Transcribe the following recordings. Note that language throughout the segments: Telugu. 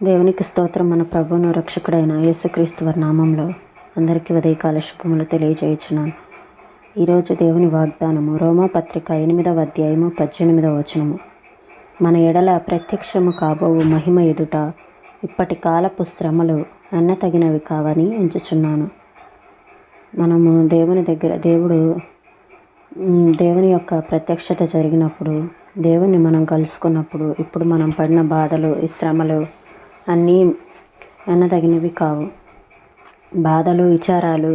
దేవునికి స్తోత్రం. మన ప్రభువును రక్షకుడైన యేసుక్రీస్తు వారి నామంలో అందరికీ ఉదయకాల శుభములు తెలియజేయుచున్నాను. ఈరోజు దేవుని వాగ్దానము రోమాపత్రిక 8వ అధ్యాయము 18వ వచనము. మన ఎడల ప్రత్యక్షము కాబోవు మహిమ ఎదుట ఇప్పటి కాలపు శ్రమలు ఎన్నతగినవి కావని ఎంచుచున్నాను. మనము దేవుని యొక్క ప్రత్యక్షత జరిగినప్పుడు, దేవుని మనం కలుసుకున్నప్పుడు, ఇప్పుడు మనం పడిన బాధలు, ఈ శ్రమలు అన్నీ ఎన్నదగినవి కావు. బాధలు, విచారాలు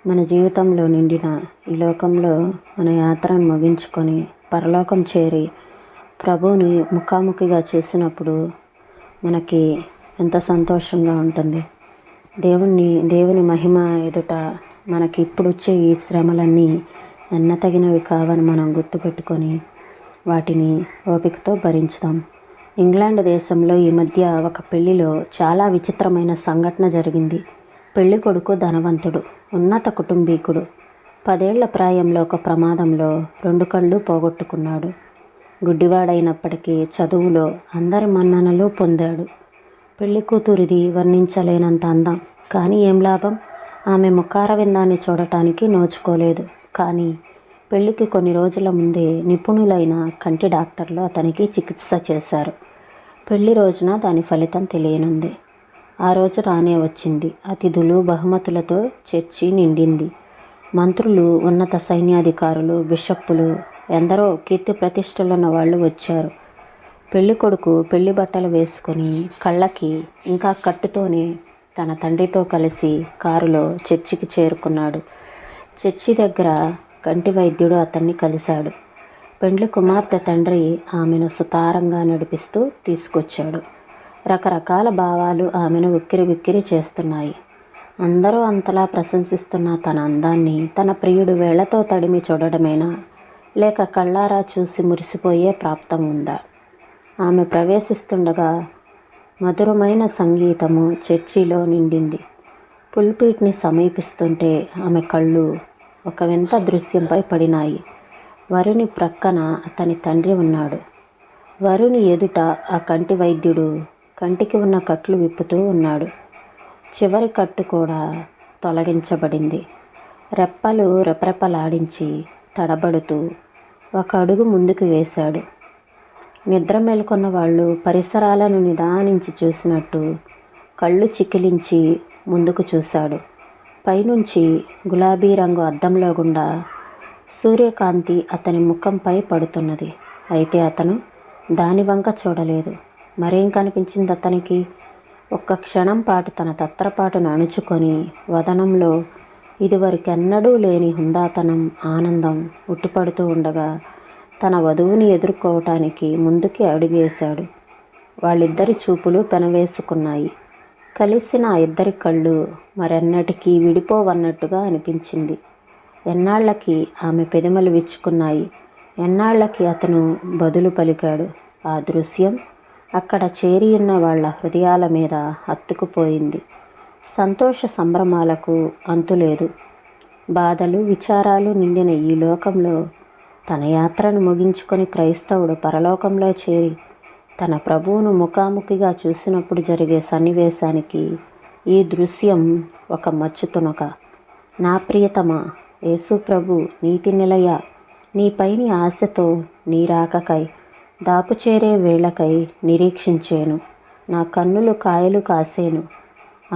మన జీవితంలో నిండిన ఈ లోకంలో మన యాత్రను ముగించుకొని పరలోకం చేరి ప్రభువుని ముఖాముఖిగా చూసినప్పుడు మనకి ఎంత సంతోషంగా ఉంటుంది. దేవుని మహిమ ఎదుట మనకి ఇప్పుడు వచ్చే ఈ శ్రమలన్నీ ఎన్నతగినవి కావని మనం గుర్తుపెట్టుకొని వాటిని ఓపికతో భరించుదాం. ఇంగ్లాండ్ దేశంలో ఈ మధ్య ఒక పెళ్లిలో చాలా విచిత్రమైన సంఘటన జరిగింది. పెళ్లి కొడుకు ధనవంతుడు, ఉన్నత కుటుంబీకుడు. 10 ఏళ్ల ప్రాయంలో ఒక ప్రమాదంలో 2 కళ్ళు పోగొట్టుకున్నాడు. గుడ్డివాడైనప్పటికీ చదువులో అందరి మన్ననలు పొందాడు. పెళ్లి కూతురిది వర్ణించలేనంత అందం. కానీ ఏం లాభం? ఆమె ముఖారవిందాన్ని చూడటానికి నోచుకోలేదు. కానీ పెళ్లికి కొన్ని రోజుల ముందే నిపుణులైన కంటి డాక్టర్లు అతనికి చికిత్స చేశారు. పెళ్లి రోజున దాని ఫలితం తెలియనుంది. ఆ రోజు రానే వచ్చింది. అతిథులు, బహుమతులతో చర్చి నిండింది. మంత్రులు, ఉన్నత సైన్యాధికారులు, బిషప్పులు, ఎందరో కీర్తి ప్రతిష్టలున్న వాళ్ళు వచ్చారు. పెళ్లి కొడుకు పెళ్లి బట్టలు వేసుకొని కళ్ళకి ఇంకా కట్టుతోనే తన తండ్రితో కలిసి కారులో చర్చికి చేరుకున్నాడు. చర్చి దగ్గర కంటి వైద్యుడు అతన్ని కలిశాడు. పెండ్లి కుమార్తె తండ్రి ఆమెను సుతారంగా నడిపిస్తూ తీసుకొచ్చాడు. రకరకాల భావాలు ఆమెను ఉక్కిరి చేస్తున్నాయి. అందరూ అంతలా ప్రశంసిస్తున్న తన అందాన్ని తన ప్రియుడు వేళ్లతో తడిమి చూడడమేనా, లేక కళ్ళారా చూసి మురిసిపోయే ప్రాప్తం ఉందా? ఆమె ప్రవేశిస్తుండగా మధురమైన సంగీతము చర్చిలో నిండింది. పుల్పీట్ని సమీపిస్తుంటే ఆమె కళ్ళు ఒక వింత దృశ్యంపై పడినాయి. వరుని ప్రక్కన అతని తండ్రి ఉన్నాడు. వరుని ఎదుట ఆ కంటి వైద్యుడు కంటికి ఉన్న కట్లు విప్పుతూ ఉన్నాడు. చివరి కట్టు కూడా తొలగించబడింది. రెప్పలు రెపరెపలాడించి తడబడుతూ ఒక అడుగు ముందుకు వేశాడు. నిద్ర మేల్కొన్న వాళ్ళు పరిసరాలను నిదానించి చూసినట్టు కళ్ళు చికిలించి ముందుకు చూశాడు. పైనుంచి గులాబీ రంగు అద్దంలో గుండా సూర్యకాంతి అతని ముఖంపై పడుతున్నది. అయితే అతను దాని వంక చూడలేదు. మరేం కనిపించింది అతనికి? ఒక్క క్షణం పాటు తన తత్రపాటును అణుచుకొని వదనంలో ఇదివరకెన్నడూ లేని హుందాతనం, ఆనందం ఉట్టిపడుతూ ఉండగా తన వధువుని ఎదుర్కోవటానికి ముందుకి అడుగేశాడు. వాళ్ళిద్దరి చూపులు పెనవేసుకున్నాయి. కలిసిన ఆ ఇద్దరి కళ్ళు మరెన్నటికీ విడిపోవన్నట్టుగా అనిపించింది. ఎన్నాళ్లకి ఆమె పెదములు విచ్చుకున్నాయి. ఎన్నాళ్లకి అతను బదులు పలికాడు. ఆ దృశ్యం అక్కడ చేరియున్న వాళ్ళ హృదయాల మీద హత్తుకుపోయింది. సంతోష సంభ్రమాలకు అంతులేదు. బాధలు, విచారాలు నిండిన ఈ లోకంలో తన యాత్రను ముగించుకొని క్రైస్తవుడు పరలోకంలో చేరి తన ప్రభువును ముఖాముఖిగా చూసినప్పుడు జరిగే సన్నివేశానికి ఈ దృశ్యం ఒక మచ్చు తునక. నా ప్రియతమా, యేసు ప్రభు నీతి నిలయ, నీపైని ఆశతో నీ రాకకై దాపుచేరే వేళకై నిరీక్షించేను. నా కన్నులు కాయలు కాసేను.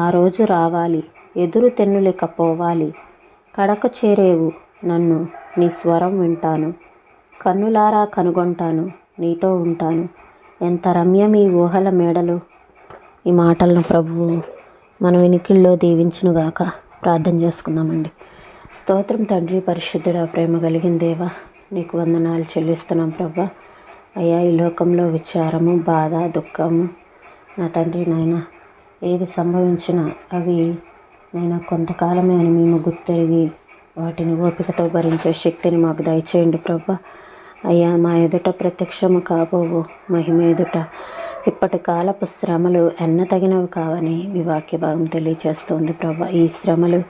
ఆ రోజు రావాలి, ఎదురు తెన్నులేకపోవాలి. కడకు చేరేవు నన్ను, నీ స్వరం వింటాను. కన్నులారా కనుగొంటాను, నీతో ఉంటాను. ఎంత రమ్యం ఈ ఊహల మేడలు. ఈ మాటలను ప్రభువు మన వినికిల్లో దీవించునుగాక. ప్రార్థన చేసుకుందామండి. స్తోత్రం తండ్రి, పరిశుద్ధుడా, ప్రేమ కలిగిన దేవా, నీకు వందనాలు చెల్లిస్తున్నాం ప్రభా. అయ్యా, ఈ లోకంలో విచారము, బాధ, దుఃఖము నా తండ్రి నాయన ఏది సంభవించినా అవి నేను కొంతకాలమే అని మేము గుర్తెరిగి వాటిని ఓపికతో భరించే శక్తిని మాకు దయచేయండి ప్రభా. అయ్యా, మా ఎదుట ప్రత్యక్షము కాబోవు మహిమ ఎదుట ఇప్పటి కాలపు శ్రమలు ఎన్నతగినవి కావని మీ వాక్య భాగం తెలియజేస్తుంది ప్రభా. ఈ శ్రమలు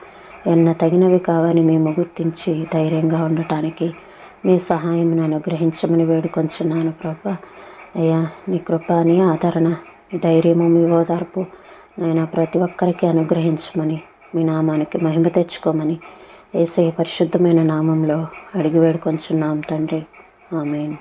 ఎన్నతగినవి కావని మేము గుర్తించి ధైర్యంగా ఉండటానికి మీ సహాయం అనుగ్రహించమని వేడుకొంచున్నాను ప్రభా. అయ్యా, నీ కృప, నీ ఆదరణ మీ ధైర్యము, మీ ఓదార్పు నాయన ప్రతి ఒక్కరికి అనుగ్రహించమని, మీ నామానికి మహిమ తెచ్చుకోమని యేసయ్య పరిశుద్ధమైన నామంలో అడిగి వేడుకొంచున్నాం తండ్రి. ఆమేన్.